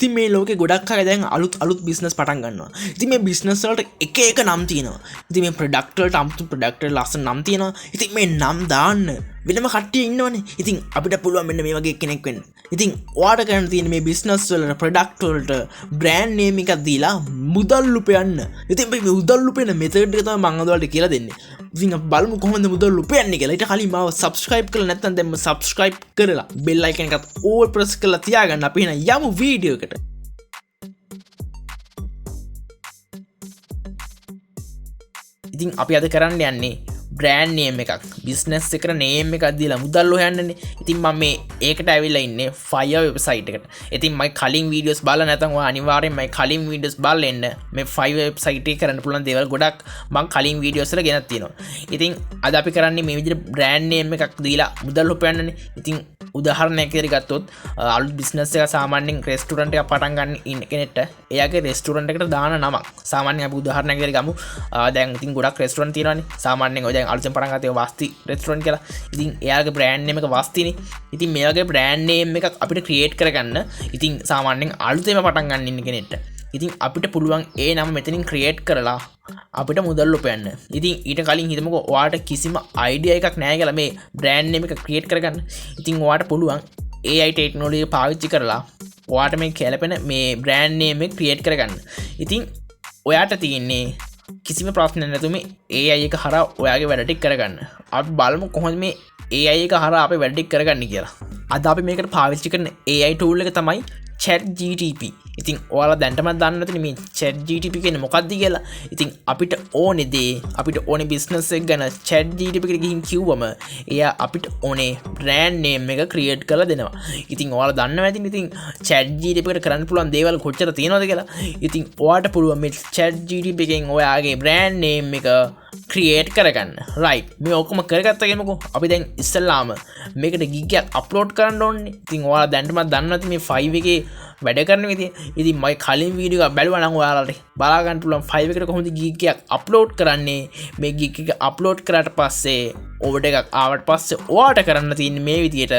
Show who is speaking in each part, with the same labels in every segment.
Speaker 1: ඉතින් මේ ලෝකේ ගොඩක් අය දැන් අලුත් බිස්නස් පටන් ගන්නවා. ඉතින් මේ බිස්නස් වලට එක නම් තියෙනවා. ඉතින් මේ ප්‍රොඩක්ට් වලට අමුතු ප්‍රොඩක්ට් වල ලස්සන නම් තියෙනවා. ඉතින් මේ නම් දාන්න වෙනම කට්ටිය ඉන්නවනේ. ඉතින් අපිට පුළුවන් මෙන්න මේ වගේ කෙනෙක් වෙන්න. ඉතින් ඔයාට කරන්න තියෙන මේ බිස්නස් වල ප්‍රොඩක්ට් වලට බ්‍රෑන්ඩ් නේම් එකක් දීලා මුදල් උපයන්න. ඉතින් මේ මුදල් උපයන මෙතඩ් එක තමයි මම ඔයාලට කියලා දෙන්නේ. ඉතින් අපි බලමු කොහොමද මුදල් උපයන්නේ කියලා. ඊට කලින් මාව subscribe කරලා නැත්නම් දැන්ම subscribe කරලා bell icon එකත් all press කරලා තියාගන්න. අපි එහෙනම් යමු වීඩියෝ එකට. ඉතින් අපි අද කරන්න යන්නේ බ්‍රෑන්ඩ් නේම් එකක් බිස්නස් එකට නේම් එකක් දීලා මුදල් හොයන්නනේ. ඉතින් මම මේ ඒකට ඇවිල්ලා ඉන්නේ Fiverr වෙබ්සයිට් එකට. ඉතින් මම කලින් වීඩියෝස් බලලා නැත්නම් ඔයා අනිවාර්යෙන් මම කලින් වීඩියෝස් බලලා එන්න. මේ Fiverr වෙබ්සයිට් එකේ කරන්න පුළුවන් දේවල් ගොඩක් මම කලින් වීඩියෝස් වල ගෙනත් තියෙනවා. ඉතින් අද අපි කරන්නේ මේ විදිහට බ්‍රෑන්ඩ් නේම් එකක් දීලා මුදල් හොයන්නනේ. ඉතින් උදාහරණයක් විදිහට ගත්තොත් අලුත් බිස්නස් එකක් සාමාන්‍යයෙන් රෙස්ටුරන්ට් එකක් පටන් ගන්න ඉන්න කෙනෙක්ට එයාගේ රෙස්ටුරන්ට් එකට දාන නමක් සාමාන්‍යයෙන් අපි උදාහරණයක් විදිහට ගමු. දැන් ඉතින් ගොඩක් රෙස්ටුරන්ට් තියෙනවානේ. සාමාන්‍යයෙන් ඔය දැන් අලුතෙන් පටන් ගත්තේ වස්ති රෙස්ටුරන්ට් කියලා. ඉතින් එයාගේ බ්‍රෑන්ඩ් නේම් එක වස්තිනේ. ඉතින් මේ වගේ බ්‍රෑන්ඩ් නේම් එකක් අපිට ක්‍රියේට් කරගන්න ඉතින් සාමාන්‍යයෙන් අලුතෙන්ම පටන් ගන්න ඉන්න කෙනෙක්ට ඉතින් අපිට පුළුවන් ඒ නම මෙතනින් ක්‍රියේට් කරලා අපිට මුදල් උපයන්න. ඉතින් ඊට කලින් හිතමුකෝ ඔයාට කිසිම අයිඩියා එකක් නැහැ කියලා මේ බ්‍රෑන්ඩ් නේම් එක ක්‍රියේට් කරගන්න. ඉතින් ඔයාට පුළුවන් AI ටෙක්නොලොජි පාවිච්චි කරලා ඔයාට මේ කැලපෙන මේ බ්‍රෑන්ඩ් නේම් එක ක්‍රියේට් කරගන්න. ඉතින් ඔයාට තියෙන්නේ කිසිම ප්‍රශ්නයක් නැතුව මේ AI එක හරහා ඔයාගේ වැඩ ටික කරගන්න. අපි බලමු කොහොමද මේ AI එක හරහා අපේ වැඩ ටික කරගන්නේ කියලා. අද අපි මේකට පාවිච්චි කරන AI tool එක තමයි ChatGPT. ඉතින් ඔයාලා දැන්ටමත් දන්න නැතිනේ මේ ChatGPT කියන්නේ මොකක්ද කියලා. ඉතින් අපිට ඕනේ දේ අපිට ඕනේ බිස්නස් එක ගැන ChatGPT එකට ගිහින් කිව්වම එයා අපිට ඕනේ බ්‍රෑන්ඩ් නේම් එක ක්‍රියේට් කරලා දෙනවා. ඉතින් ඔයාලා දන්නවා ඇතිනේ ඉතින් ChatGPT එකට කරන්න පුළුවන් දේවල් කොච්චර තියෙනවද කියලා. ඉතින් ඔයාට පුළුවන් මේ ChatGPT එකෙන් ඔයාගේ බ්‍රෑන්ඩ් නේම් එක ක්‍රියේට් කරගන්න. රයිට්. මේ ඔක්කොම කරගත්තා කියමුකෝ. අපි දැන් ඉස්සෙල්ලාම මේකට ගිග් එකක් අප්ලෝඩ් කරන්න ඕනේ. ඉතින් ඔයාලා දැන්ටමත් දන්නවා ඇති මේ Fiverr එකේ වැඩ කරන විදිය. ඉතින් මම කලින් වීඩියෝ එක බැලුවා නම් ඔයාලට බලා ගන්න පුළුවන් Fiverr එකට කොහොමද ගිග් එකක් අප්ලෝඩ් කරන්නේ. මේ ගිග් එක අප්ලෝඩ් කරාට පස්සේ ඕවර් එකක් ආවට පස්සේ ඔයාට කරන්න තියෙන්නේ මේ විදියට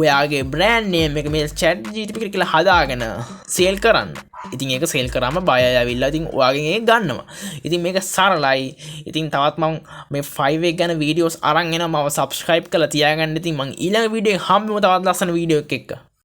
Speaker 1: ඔයාගේ බ්‍රෑන්ඩ් නේම් එක මේ ChatGPT එකට කියලා හදාගෙන සේල් කරන්න. ඉතින් ඒක සේල් කරාම බයර් ඇවිල්ලා ඉතින් ඔයාගෙන් ඒක ගන්නවා. ඉතින් මේක සරලයි. ඉතින් තවත් මම මේ Fiverr එක ගැන වීඩියෝස් අරන් එනවා. මම subscribe කරලා තියාගන්න. ඉතින් මම ඊළඟ වීඩියෝ එකේ හම්බෙමු තවත් ලස්සන වීඩියෝ එකක් එක්ක.